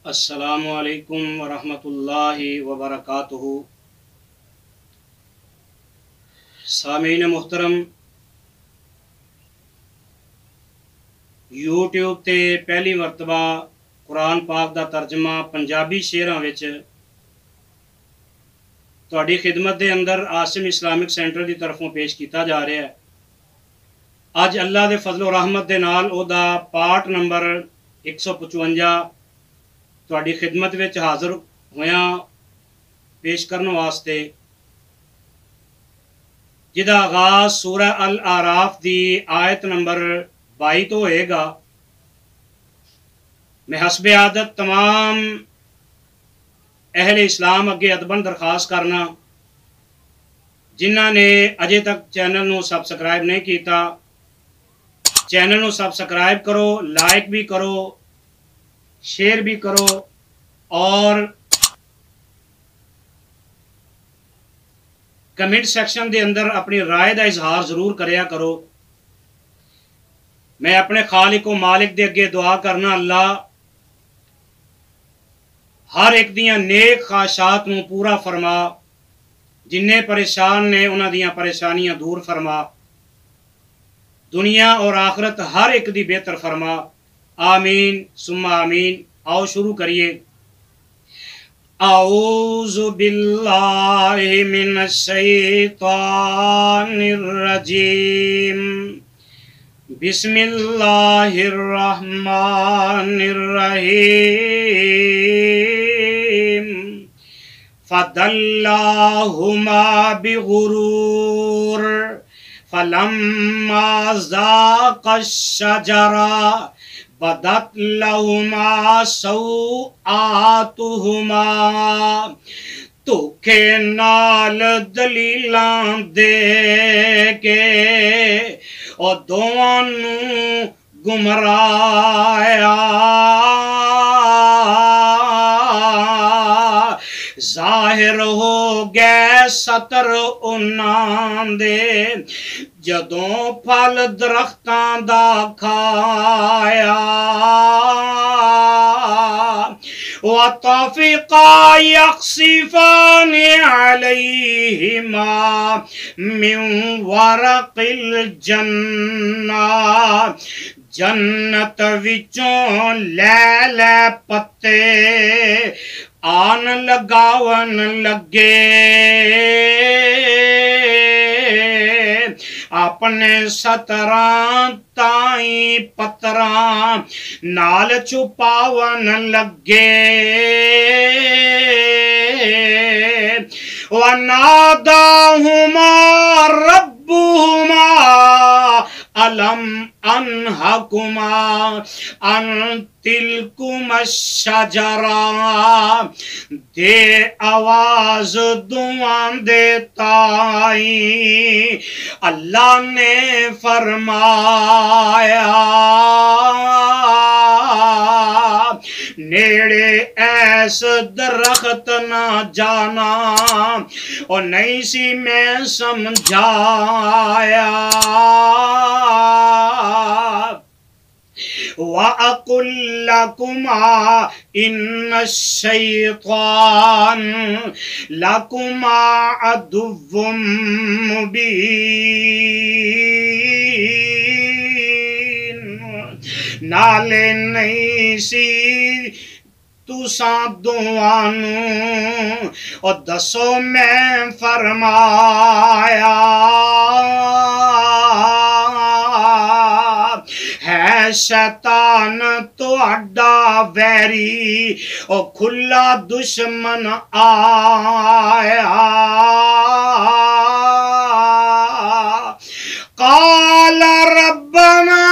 السلام علیکم ورحمۃ اللہ وبرکاتہ۔ سامعین محترم، یوٹیوب تے پہلی مرتبہ قرآن پاک دا ترجمہ پنجابی شعراں وچ تہاڈی خدمت دے اندر عاصم اسلامک سینٹر دی طرفوں پیش کیتا جا رہا ہے۔ اج اللہ دے فضل و رحمت دے نال او دا پارٹ نمبر 155 تہاڈی خدمت وچ حاضر ہویاں پیش کرن واسطے، جدا آغاز سورہ الاعراف دی آیت نمبر 22 تو ہوئے گا۔ میں حسب عادت تمام اہل اسلام اگے ادبن درخواست کرنا، جنہاں نے اجے تک چینل نو سبسکرائب نہیں کیتا، چینل نو سبسکرائب کرو، لائک بھی کرو، شیئر بھی کرو اور کمنٹ سیکشن دے اندر اپنی رائے دا اظہار ضرور کریا کرو۔ میں اپنے خالق و مالک دے اگے دعا کرنا، اللہ ہر ایک دیاں نیک خواہشات نو پورا فرما، جنہیں پریشان نے انہاں دیاں پریشانیاں دور فرما، دنیا اور آخرت ہر ایک دی بہتر فرما، آمین ثم آمین۔ آؤ شروع کریے۔ اعوذ باللہ من الشیطان الرجیم، بسم اللہ الرحمن الرحیم۔ فدلاہما بغرور فلما ذاقا الشجرہ بدت لہما سوآتہما۔ دھوکے نال دلیلاں دے کے اور دوواں نو گمرایا، ظاہر ہو گئے ستر انہاں دے، جدوں پھل درختاں دا کھایا۔ وَطَفِقَا يَخْصِفَانِ عَلَيْهِمَا مِنْ وَرَقِ الْجَنَّةِ، جنت وچوں لے لے پتے آن لگاون لگے، اپنے ستراں تائیں پتراں نال چھپاون لگے۔ وَنَادَاهُمَا رَبُّهُمَا أَلَمْ أَنْهَكُمَا عَنْ تِلْكُمَا الشَّجَرَةِ، دے آواز دعاں دے تائیں اللہ نے فرمایا، نیڑے ایس درخت نہ جانا، اور نہیں سی میں سمجھایا۔ وَأَقُلْ لَكُمَا إِنَّ الشَّيْطَانَ لَكُمَا عَدُوٌّ مُبِينٌ۔ نالے نہیں سی تُساں دعاں نو اور دسو میں فرمایا، ہے شیطان تہاڈا ویری اور کھلا دشمن آیا۔ قال ربنا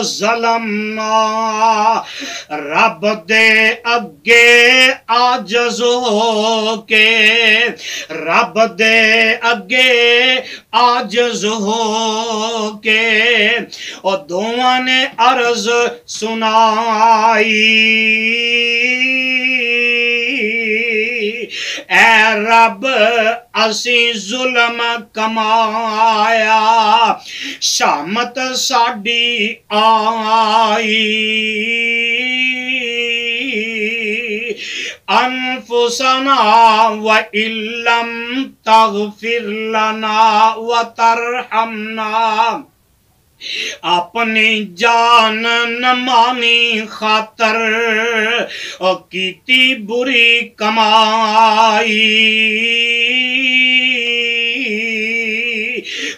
ظلمنا، رب دے اگے عاجز ہو کے، رب دے اگے عاجز ہو کے، اور دونوں نے عرض سنائی، اے رب اسی ظلم کمایا، شامت ساڈی آئی، أنفسنا وإن لم تغفر لنا وترحمنا اپنی جان نمانی خاطر کیتی بری کمائی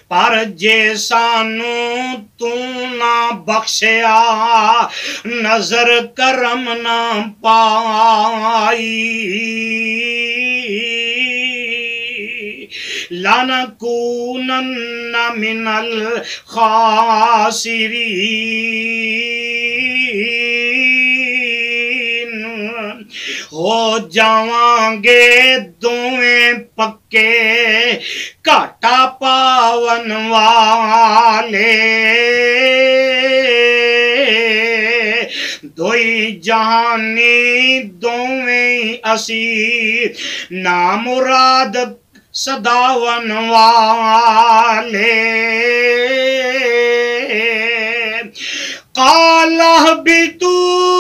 پر جے سانو تو نہ بخشیا نظر کرم نہ پائی لَنَكُونَنَّ مِنَ الْخَاسِرِينَ ہو جاواں گے دویں پکے گھاٹا پاون والے دوئی جہانی دویں اسی نامراد صداون والے قال اهبطوا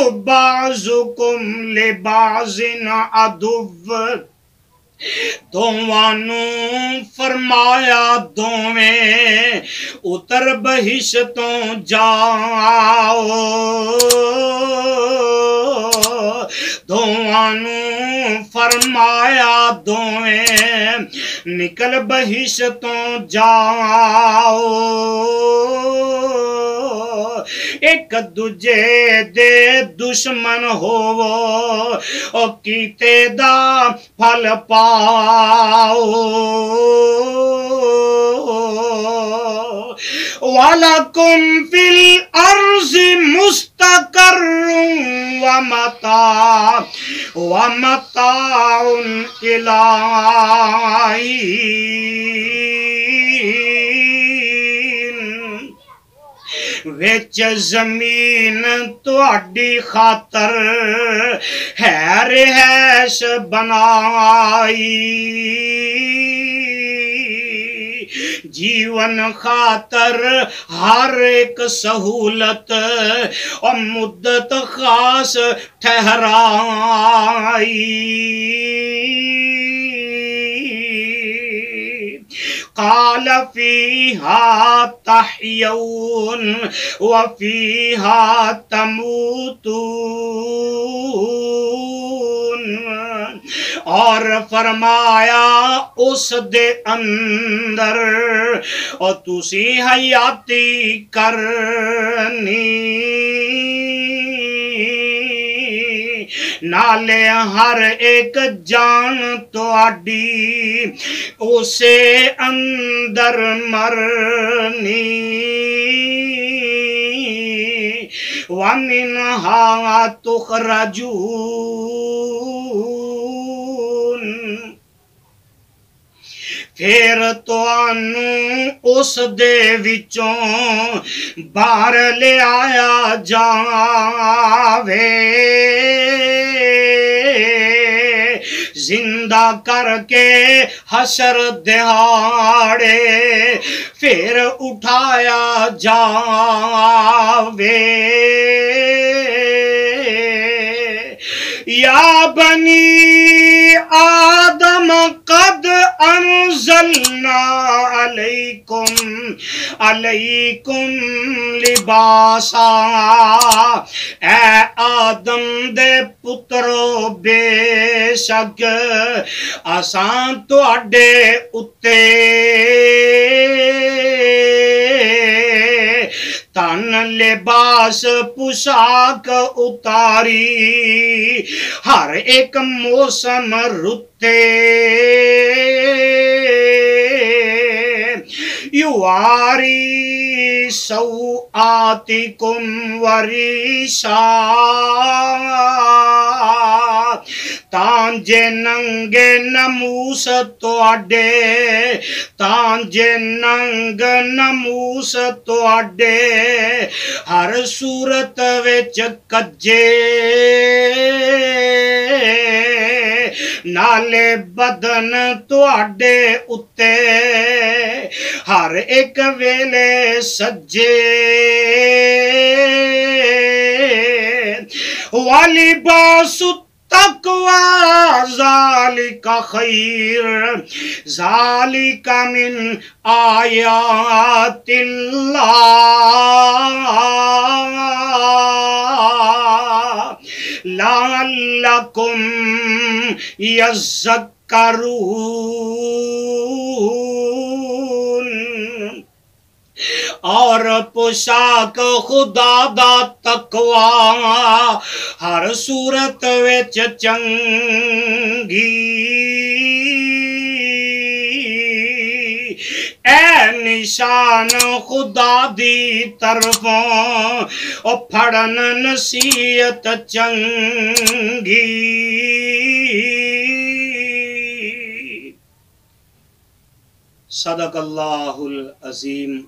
بعضكم لبعض عدو دوانوں فرمایا دوویں اتر بہشتوں جاؤ دوانوں فرمایا دوویں نکل بہشتوں جاؤ ایک دوجے دے دشمن ہوو او کیتے دا پھل پاؤ وَلَكُمْ فِي الْأَرْضِ مُسْتَقَرٌّ وَمَتَاعٌ إِلَىٰ حِينٍ وچ زمین تہاڈی خاطر ہے رہائش بنائی جیون خاطر ہر ایک سہولت اور مدت خاص ٹھہرائی قال فيها تحيون وفيها تموتون اور فرمایا اس دے اندر اور تسی حیاتی کرنی نالے ہر ایک جان تواڈی اسے اندر مرنی وَمِنْهَا تُخْرَجُونَ پھر توانوں اس دے وچوں باہر لے آیا جاوے زندہ کر کے حشر دہاڑے پھر اٹھایا جاوے یا بنی آدم قد انزلنا علیکم لباسا اے آدم دے پترو بے شک اساں تواڈے اتے تن لباس پوشاک اتاری ہر ایک موسم رتے یواری سوآتکم وریشا تانجے ننگے نموس تواڈے تانجے ننگ نموس تواڈے ہر صورت وچ کجے نالے بدن تواڈے اتے ہر ایک ویلے سجے وَلِبَاسُ تقوی ذالک خیر ذالک من آیات اللہ لعلکم یذکرون۔ اور پوشاک خدا دا تقوی ہر صورت وچ چنگی، اے نشان خدا دی طرفوں او پھڑن نصیحت چنگی۔ صدق اللہ العظیم۔